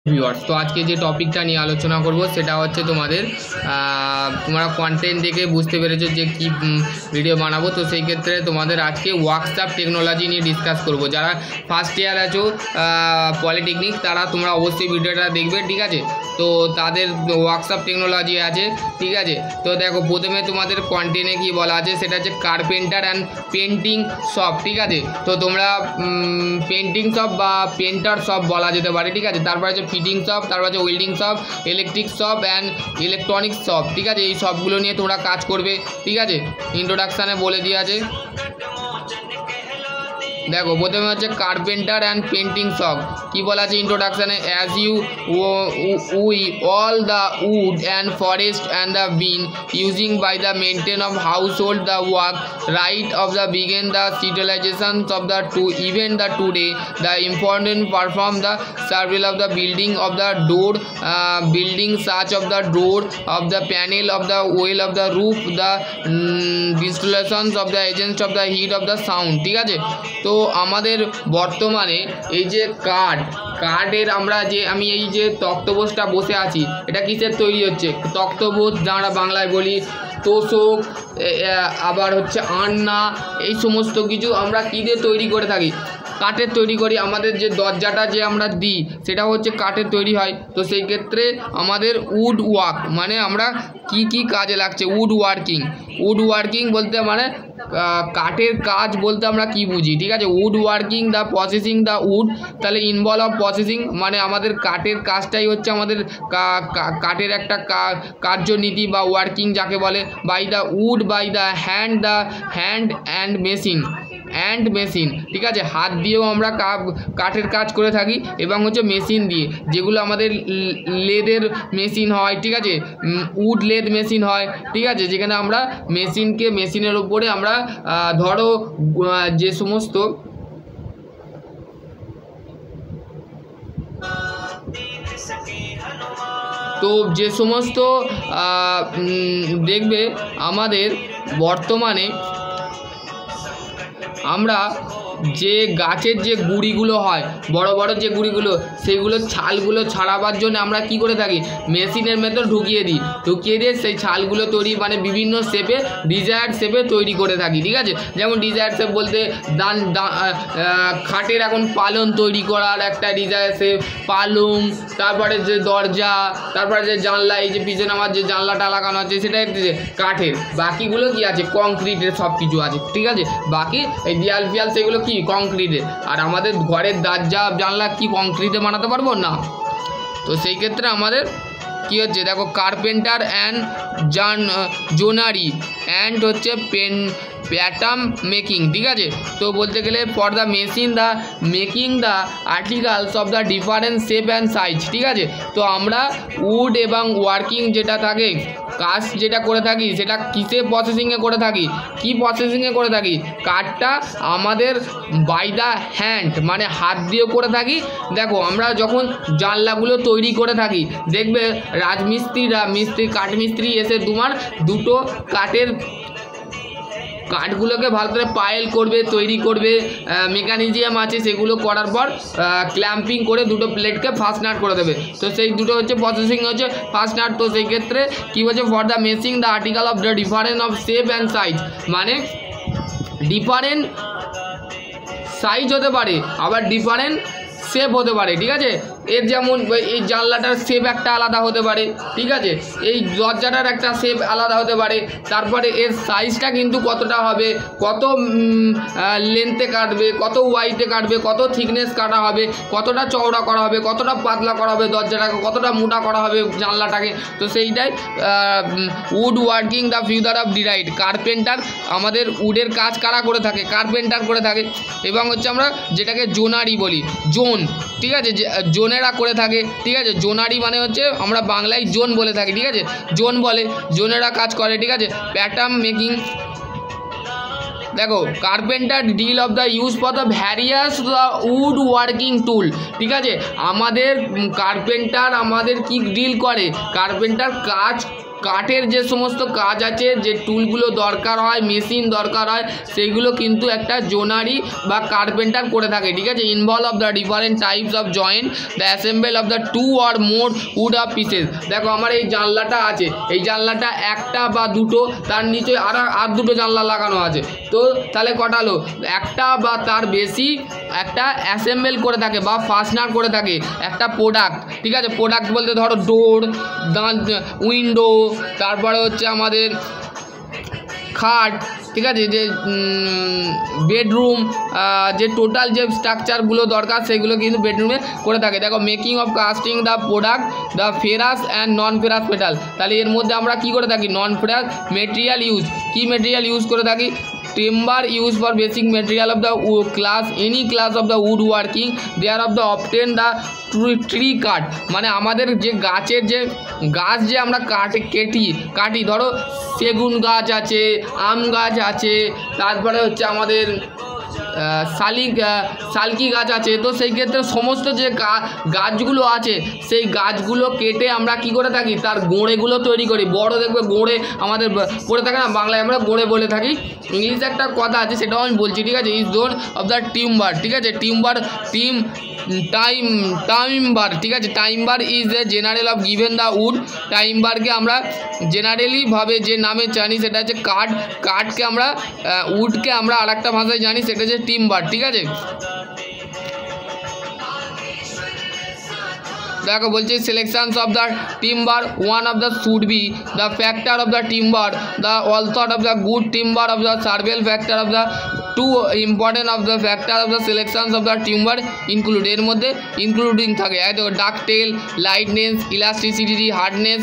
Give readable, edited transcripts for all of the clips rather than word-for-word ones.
Viewers, তো আজকে যে টপিকটা নিয়ে আলোচনা করব সেটা হচ্ছে তোমরা কন্টেন্ট দেখে বুঝতে পেরেছো যে কি ভিডিও বানাবো। তো সেই ক্ষেত্রে তোমাদের আজকে ওয়ার্কশপ টেকনোলজি নিয়ে ডিসকাস করব। যারা ফার্স্ট ইয়ার আছো পলিটেকনিক তারা তোমরা অবশ্যই ভিডিওটা দেখবে, ঠিক আছে। তো তাদের ওয়ার্কশপ টেকনোলজি আছে, ঠিক আছে। তো দেখো, প্রথমে তোমাদের কন্টেন্টে কি বলা আছে সেটা হচ্ছে কার্পেন্টার অ্যান্ড পেন্টিং শপ, ঠিক আছে। তো তোমরা পেন্টিং শপ বা পেন্টার শপ বলা যেতে পারে, ঠিক আছে। তারপর আছে ফিটিং শপ, তারপর আছে welding shop, electric shop and electronics shop, ঠিক আছে। এই সবগুলো নিয়ে তোমরা কাজ করবে, ঠিক আছে। ইন্ট্রোডাকশানে বলে দিয়ে আছে। দেখো, প্রথমে হচ্ছে কার্পেন্টার অ্যান্ড পেন্টিং শপ কি বলা আছে ইন্ট্রোডাকশানে। As we all the wood and forest and the been using by the maintain of household the work right of the begin the civilizations of the two even the today the important perform the several of the building of the door building such of the door of the panel of the well of the roof the distillations of the agents of the heat of the sound, ঠিক আছে। তো আমাদের বর্তমানে এই যে কাঠের আমি এই যে তক্তপোষটা বসে আছি, এটা কিসের তৈরি হচ্ছে? তক্তপোষ যারা বাংলায় বলি, তোষক, আবার হচ্ছে আন্না, এই সমস্ত কিছু আমরা কী দিয়ে তৈরি করে থাকি? কাঠের তৈরি করি। আমাদের যে দরজাটা যে আমরা দিই সেটা হচ্ছে কাঠের তৈরি হয়। তো সেই ক্ষেত্রে আমাদের উড ওয়ার্ক মানে আমরা কি কাজে লাগছে? উড ওয়ার্কিং বলতে মানে কাঠের কাজ বলতে আমরা কি বুঝি, ঠিক আছে। Would working the processing the wood, তাহলে ইনভলভ অফ প্রসেসিং মানে আমাদের কাঠের কাজটাই হচ্ছে আমাদের কাঠের একটা কার্যনীতি বা ওয়ার্কিং যাকে বলে। By the wood by the hand and machine, ঠিক আছে। হাত দিয়েও আমরা কাঠের কাজ করে থাকি এবং হচ্ছে মেশিন দিয়ে, যেগুলো আমাদের লেদের মেশিন হয়, ঠিক আছে। উড লেদ মেশিন হয়, ঠিক আছে, যেখানে আমরা মেশিনের উপরে আমরা ধরো যে সমস্ত দেখবে আমাদের বর্তমানে আমরা যে গাছের যে গুঁড়িগুলো হয়, বড় বড় যে গুঁড়িগুলো, সেগুলো ছালগুলো ছাড়াবার জন্য আমরা কি করে থাকি? মেশিনের ভেতর ঢুকিয়ে দিয়ে সেই ছালগুলো তৈরি মানে বিভিন্ন শেপে, ডিজায়ার শেপে তৈরি করে থাকি, ঠিক আছে। যেমন ডিজায়ার শেপ বলতে খাটের এখন পালং তৈরি করার একটা ডিজায়ার শেপ, পালং, তারপরে যে দরজা, তারপরে যে জানলা, এই যে পিছনে আমার যে জানলাটা লাগানো আছে সেটা কাঠের। বাকিগুলো কি আছে? কংক্রিটের সব কিছু আছে, ঠিক আছে। বাকি এই দেয়াল ফিয়াল সেগুলো কি কংক্রিটের। আর আমাদের ঘরের দরজা জানলা কি কংক্রিটে বানাতে পারবো না? তো সেই ক্ষেত্রে আমাদের কি হচ্ছে দেখো, কার্পেন্টার অ্যান্ড জোনারি অ্যান্ড হচ্ছে প্যাটার্ন মেকিং, ঠিক আছে। তো বলতে গেলে for the machine the making the articles of the different shape and size, ঠিক আছে। তো আমরা উড এবং ওয়ার্কিং যেটা থাকে, কাজ যেটা করে থাকি সেটা কিসে প্রসেসিংয়ে করে থাকি? কি প্রসেসিংয়ে করে থাকি? কাঠটা আমাদের বাই দ্য হ্যান্ড মানে হাত দিয়ে করে থাকি। দেখো, আমরা যখন জানলাগুলো তৈরি করে থাকি দেখবে কাঠমিস্ত্রি এসে দুটো কাঠগুলোকে ভালো করে পাইল করবে, তৈরি করবে, মেকানিজম আছে, সেগুলো করার পর ক্ল্যাম্পিং করে দুটো প্লেটকে ফার্স্ট নাট করে দেবে। তো সেই দুটো হচ্ছে প্রসেসিং হচ্ছে ফার্স্ট নাট। তো সেই ক্ষেত্রে কী হচ্ছে? For the making the article of the different of shape and size মানে ডিফারেন্ট সাইজ হতে পারে, আবার ডিফারেন্ট শেপ হতে পারে, ঠিক আছে। এর যেমন এই জানলাটার শেপ একটা আলাদা হতে পারে, ঠিক আছে। এই দরজাটার একটা শেপ আলাদা হতে পারে। তারপরে এর সাইজটা কিন্তু কতটা হবে, কত লেন্থে কাটবে, কত ওয়াইডে কাটবে, কত থিকনেস কাটা হবে, কতটা চওড়া করা হবে, কতটা পাতলা করা হবে দরজাটাকে, কতটা মোটা করা হবে জানলাটাকে। তো সেইটাই wood working the future of ডিরাইট। কার্পেন্টার আমাদের উডের কাজ কারা করে থাকে? কার্পেন্টার করে থাকে। এবং হচ্ছে আমরা যেটাকে জোনারি বলি, ঠিক আছে, জোনেরা করে থাকে, ঠিক আছে। জোনারি মানে হচ্ছে আমরা বাংলায় জোন বলে থাকি, ঠিক আছে। জোনেরা কাজ করে, ঠিক আছে। প্যাটার্ন মেকিং, দেখো, carpenter deal of the use for the various the wood working tool, ঠিক আছে। আমাদের কার্পেন্টার কি ডিল করে? কার্পেন্টার কাজ কাঠের যে সমস্ত কাজ আছে, যে টুলগুলো দরকার হয়, মেশিন দরকার হয়, সেইগুলো কিন্তু একটা জোনারি বা কার্পেন্টার করে থাকে, ঠিক আছে। Involve of the different types of joint, the assemble of the 2 or more wood of pieces. দেখো আমার এই জানলাটা আছে, এই জানলাটা একটা বা দুটো, তার নিচে আর দুটো জানলা লাগানো আছে, তো তাহলে কটা হলো, একটা বা তার বেশি একটা অ্যাসেম্বল করে থাকে বা ফাস্টনার করে থাকে একটা প্রোডাক্ট, ঠিক আছে। প্রোডাক্ট বলতে ধরো ডোর, উইন্ডো, তারপরে হচ্ছে আমাদের খাট, ঠিক আছে, যে বেডরুম, যে টোটাল যে স্ট্রাকচারগুলো দরকার সেগুলো কিন্তু বেডরুমে করে থাকে। দেখো making of casting the product, the ferrous and non ferrous metal, তাহলে এর মধ্যে আমরা কি করে থাকি, নন ফেরাস মেটেরিয়াল ইউজ, কি মেটেরিয়াল ইউজ করে থাকি, timber use for basic material of the class, any class of the wood working there of the obtain the tree cut, মানে আমাদের যে গাছের যে গাছ যে আমরা কাটি ধরো সেগুন গাছ আছে, আম গাছ আছে, তারপরে হচ্ছে আমাদের শালকি গাছ আছে, তো সেই ক্ষেত্রে সমস্ত যে গাছগুলো আছে সেই গাছগুলো কেটে আমরা কি করে থাকি, তার গোঁড়েগুলো তৈরি করি। বড় দেখবে গোঁড়ে আমাদের পড়ে থাকে না, বাংলায় আমরা গোঁড়ে বলে থাকি, ইংলিশে একটা কথা আছে সেটাও আমি বলছি, ঠিক আছে। Is zone of the timber, ঠিক আছে, টাইমবার, ঠিক আছে। Timber is a general of given the wood, টাইমবারকে আমরা জেনারেলি ভাবে যে নামে জানি সেটা হচ্ছে কাঠকে আমরা উডকে আমরা আর একটা ভাষায় জানি সেটা হচ্ছে টিম্বার, ঠিক আছে। দেখো বলছে selections of the timber, one of the should be the factor of the timber, the although of the good timber of the several factor of the two important of the factor of the selections of the timber include, এর মধ্যে including থাকে দেখো ductile, lightness, elasticity, hardness,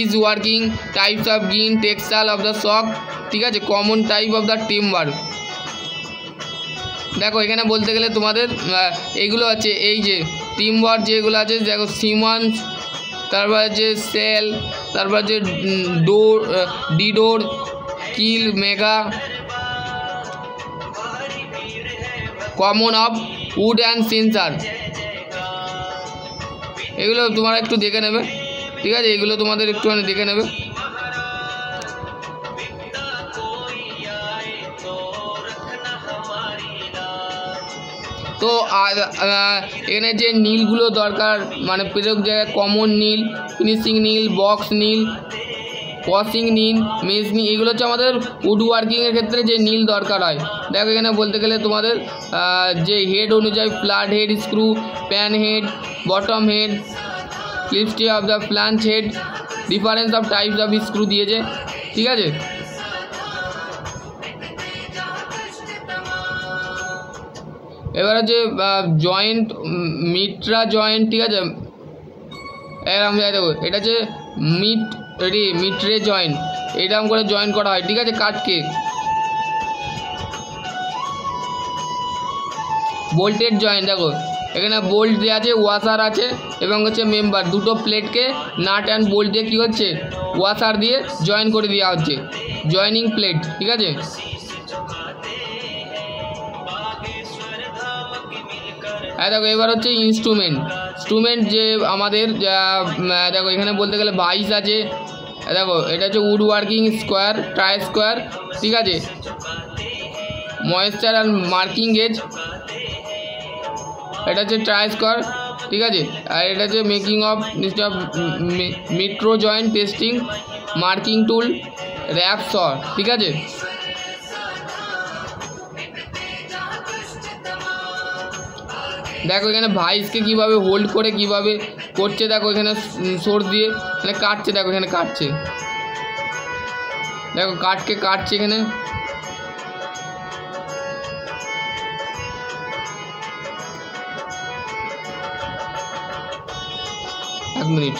ease working, types of grain, texture of the shock, ঠিক আছে, common type of the timber. দেখো এখানে বলতে গেলে তোমাদের এইগুলো আছে, এই যে টিম্বার যেগুলো আছে দেখো সিমন্স, তারপর যে সেল, তারপর যে ডিডোর, কিল, মেগা, কমন অফ উড অ্যান্ড সিনসার, এগুলো তোমরা একটু দেখে নেবে, ঠিক আছে, এগুলো তোমাদের একটুখানি দেখে নেবে। তো এখানে যে নীলগুলো দরকার, মানে প্রত্যেক জায়গায় কমন নীল, ফিনিশিং নীল, বক্স নীল, ওয়াশিং নীল, মেজ নীল, এগুলো হচ্ছে আমাদের উড ওয়ার্কিংয়ের ক্ষেত্রে যে নীল দরকার হয়। দেখো এখানে বলতে গেলে তোমাদের যে হেড অনুযায়ী flat head screw, pan head, bottom head, ক্লিপস্টি of the flange head, difference of types of screw দিয়েছে, ঠিক আছে। এবার হচ্ছে জয়েন্ট, মিট্রা জয়েন্ট, ঠিক আছে, এরকম দেখো এটা হচ্ছে মিট্রে জয়েন্ট, এরকম করে জয়েন করা হয়, ঠিক আছে, কাঠকে। বোল্টেড জয়েন্ট, দেখো এখানে বোল্ট দেওয়া আছে, ওয়াশার আছে এবং হচ্ছে মেম্বার, দুটো প্লেটকে নাট অ্যান্ড বোল্ট দিয়ে কী হচ্ছে, ওয়াশার দিয়ে জয়েন করে দেওয়া হচ্ছে, জয়েনিং প্লেট, ঠিক আছে। হ্যাঁ দেখো এবার হচ্ছে ইনস্ট্রুমেন্ট যে আমাদের দেখো এখানে বলতে গেলে ভাইস আছে, দেখো এটা হচ্ছে would working square, try square, ঠিক আছে, ময়েশ্চার অ্যান্ড মার্কিং গেজ, এটা হচ্ছে ট্রাই স্কোয়ার, ঠিক আছে। আর এটা হচ্ছে making of mitre joint, testing, marking tool, র্যাপ স, ঠিক আছে। দেখো এখানে ভাইসকে কীভাবে হোল্ড করে কীভাবে করছে, দেখো এখানে সোর্স দিয়ে এখানে কাটছে, দেখো এখানে কাটছে, দেখো কাঠকে কাটছে এখানে, এক মিনিট।